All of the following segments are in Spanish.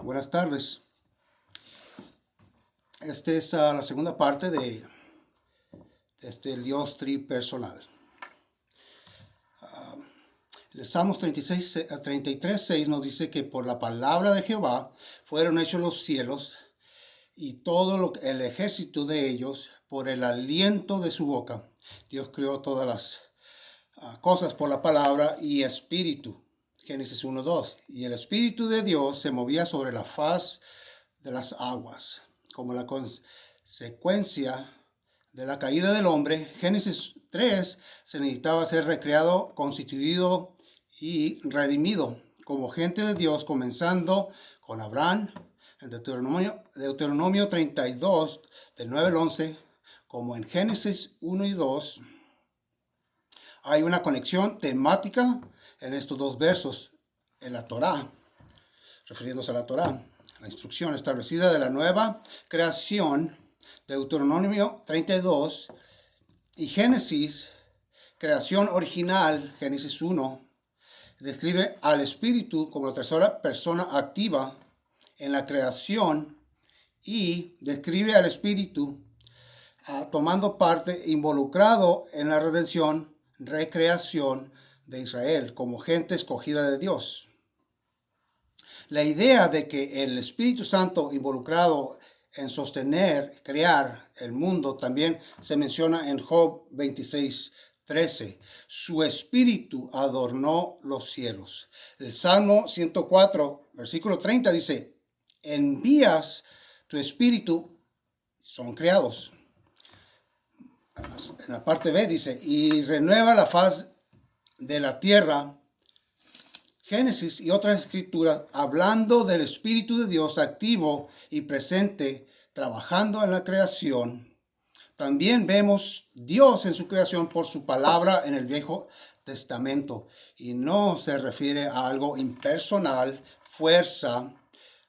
Buenas tardes. Esta es la segunda parte de el Dios tripersonal. El Salmos 33:6 nos dice que por la palabra de Jehová fueron hechos los cielos y todo el ejército de ellos por el aliento de su boca. Dios creó todas las cosas por la palabra y espíritu. Génesis 1:2. Y el espíritu de Dios se movía sobre la faz de las aguas. Como la consecuencia de la caída del hombre, Génesis 3 se necesitaba ser recreado, constituido y redimido como gente de Dios, comenzando con Abraham en Deuteronomio 32, del 9 al 11, como en Génesis 1 y 2. Hay una conexión temática en estos dos versos en la Torá, refiriéndose a la Torá. La instrucción establecida de la nueva creación, Deuteronomio 32, y Génesis, creación original, Génesis 1, describe al Espíritu como la tercera persona activa en la creación y describe al Espíritu tomando parte, involucrado en la redención, recreación de Israel como gente escogida de Dios. La idea de que el Espíritu Santo involucrado en sostener, crear el mundo también se menciona en Job 26:13. Su espíritu adornó los cielos. El Salmo 104, versículo 30 dice, envías tu espíritu, son creados. En la parte B dice, y renueva la faz de la tierra. Génesis y otras escrituras hablando del Espíritu de Dios activo y presente trabajando en la creación. También vemos Dios en su creación por su palabra en el Viejo Testamento y no se refiere a algo impersonal, fuerza,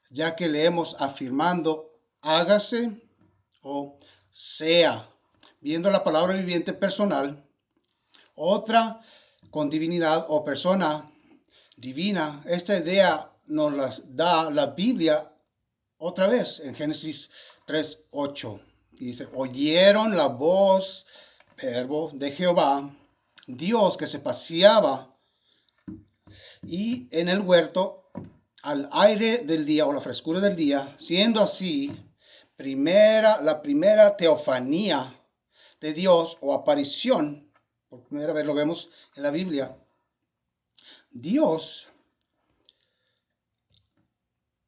ya que leemos afirmando hágase o sea, viendo la palabra viviente personal, otra con divinidad o persona divina. Esta idea nos las da la Biblia otra vez en Génesis 3:8. Dice, oyeron la voz, verbo de Jehová, Dios que se paseaba y en el huerto al aire del día o la frescura del día, siendo así la primera teofanía de Dios o aparición. Por primera vez lo vemos en la Biblia. Dios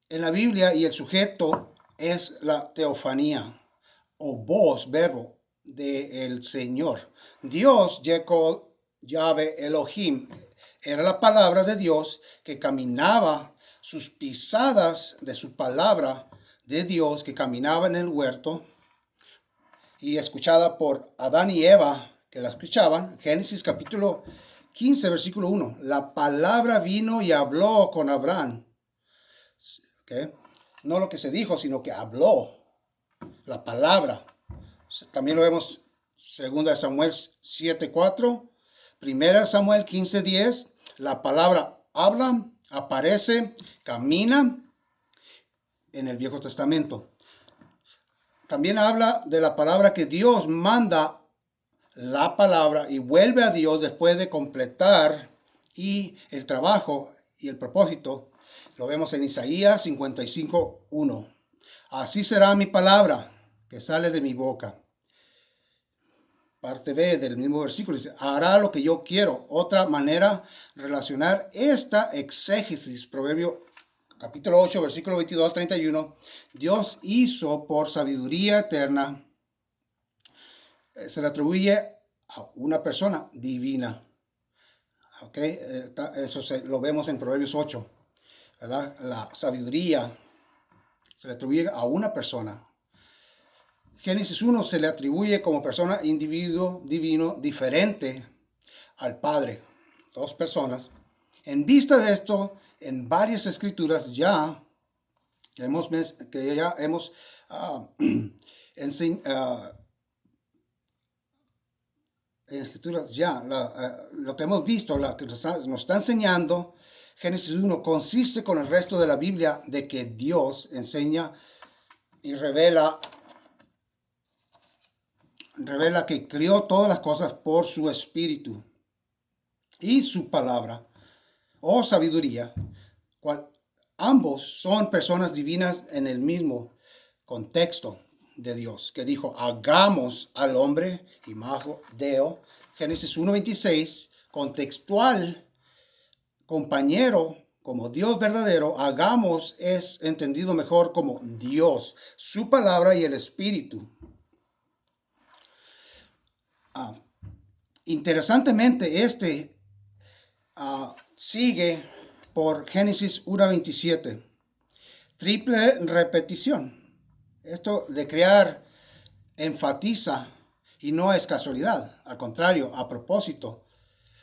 en la Biblia y el sujeto es la teofanía o voz, verbo del Señor. Dios, Jacob, Yahvé, Elohim, era la palabra de Dios que caminaba sus pisadas de su palabra de Dios que caminaba en el huerto y escuchada por Adán y Eva que la escuchaban. Génesis capítulo 15, versículo 1. La palabra vino y habló con Abraham. ¿Okay? No lo que se dijo, sino que habló. La palabra. También lo vemos 2 Samuel 7:4. 1 Samuel 15:10. La palabra habla, aparece, camina en el Viejo Testamento. También habla de la palabra que Dios manda la palabra y vuelve a Dios después de completar y el trabajo y el propósito. Lo vemos en Isaías 55:1. Así será mi palabra que sale de mi boca. Parte B del mismo versículo dice, hará lo que yo quiero. Otra manera de relacionar esta exégesis, Proverbio capítulo 8, versículo 22-31, Dios hizo por sabiduría eterna, se le atribuye a una persona divina. ¿Okay? Eso lo vemos en Proverbios 8. ¿Verdad? La sabiduría se le atribuye a una persona. Génesis 1 se le atribuye como persona, individuo divino, diferente al Padre. Dos personas. En vista de esto, en varias escrituras ya hemos en escrituras ya lo que hemos visto, lo que nos está enseñando Génesis 1 consiste con el resto de la Biblia de que Dios enseña y revela que crió todas las cosas por su espíritu y su palabra o sabiduría. Ambos son personas divinas en el mismo contexto de Dios, que dijo, hagamos al hombre, imago Deo, Génesis 1:26, contextual, compañero, como Dios verdadero, hagamos es entendido mejor como Dios, su palabra y el Espíritu. Interesantemente, sigue por Génesis 1:27. Triple repetición. Esto de crear enfatiza y no es casualidad. Al contrario, a propósito,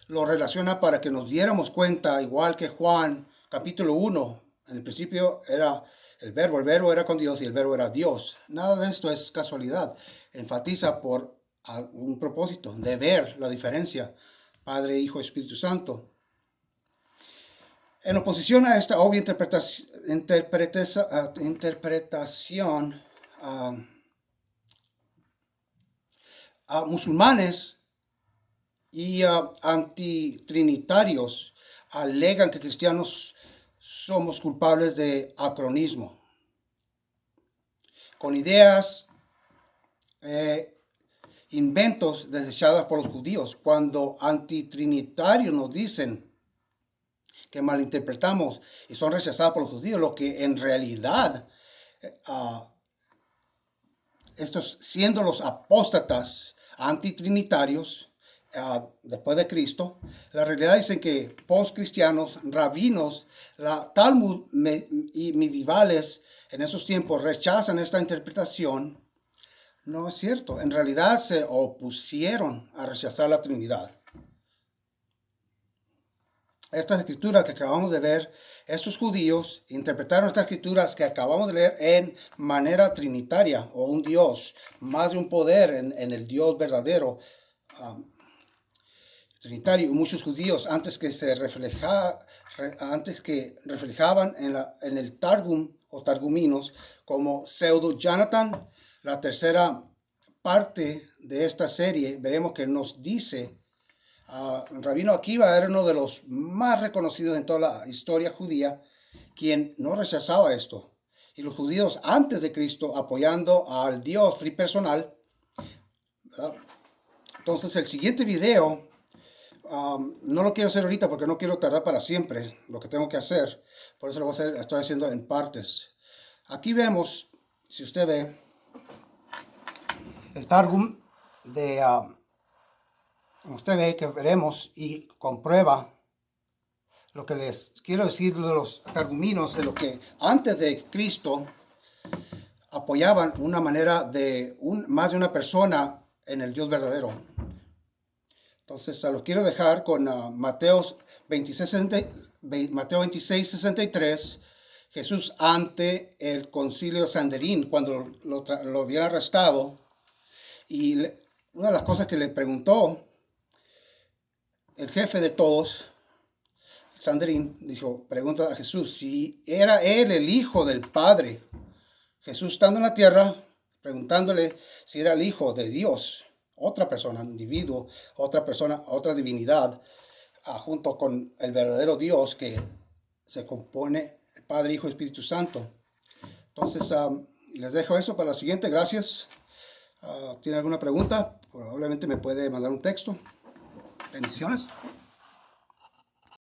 lo relaciona para que nos diéramos cuenta, igual que Juan capítulo 1. En el principio era el verbo era con Dios y el verbo era Dios. Nada de esto es casualidad. Enfatiza por un propósito de ver la diferencia. Padre, Hijo, Espíritu Santo. En oposición a esta obvia interpretación, a musulmanes y antitrinitarios alegan que cristianos somos culpables de acronismo, con ideas, inventos desechados por los judíos, cuando antitrinitarios nos dicen que malinterpretamos y son rechazados por los judíos, lo que en realidad estos siendo los apóstatas antitrinitarios después de Cristo, la realidad dicen que postcristianos, rabinos, la Talmud y medievales en esos tiempos rechazan esta interpretación. No es cierto, en realidad se opusieron a rechazar la Trinidad. Estas escrituras que acabamos de ver, estos judíos interpretaron estas escrituras que acabamos de leer en manera trinitaria, o un Dios, más de un poder en el Dios verdadero, trinitario. Y muchos judíos, antes que reflejaban en el Targum o Targuminos, como Pseudo Jonathan, la tercera parte de esta serie, veremos que nos dice, Rabino Akiva era uno de los más reconocidos en toda la historia judía, quien no rechazaba esto. Y los judíos antes de Cristo apoyando al Dios tripersonal. ¿Verdad? Entonces el siguiente video, no lo quiero hacer ahorita porque no quiero tardar para siempre lo que tengo que hacer. Por eso lo estoy haciendo en partes. Aquí vemos, si usted ve, el Targum de... usted ve que veremos y comprueba lo que les quiero decir de los targuminos, de lo que antes de Cristo apoyaban una manera de más de una persona en el Dios verdadero. Entonces, los quiero dejar con Mateo 26:63, Jesús ante el concilio de Sanedrín, cuando lo habían arrestado, y una de las cosas que le preguntó el jefe de todos, Sanedrín, dijo, pregunta a Jesús si era él el hijo del Padre. Jesús estando en la tierra, preguntándole si era el hijo de Dios, otra persona, individuo, otra persona, otra divinidad, junto con el verdadero Dios que se compone Padre, Hijo y Espíritu Santo. Entonces, les dejo eso para la siguiente. Gracias. ¿Tiene alguna pregunta? Probablemente me puede mandar un texto. Bendiciones.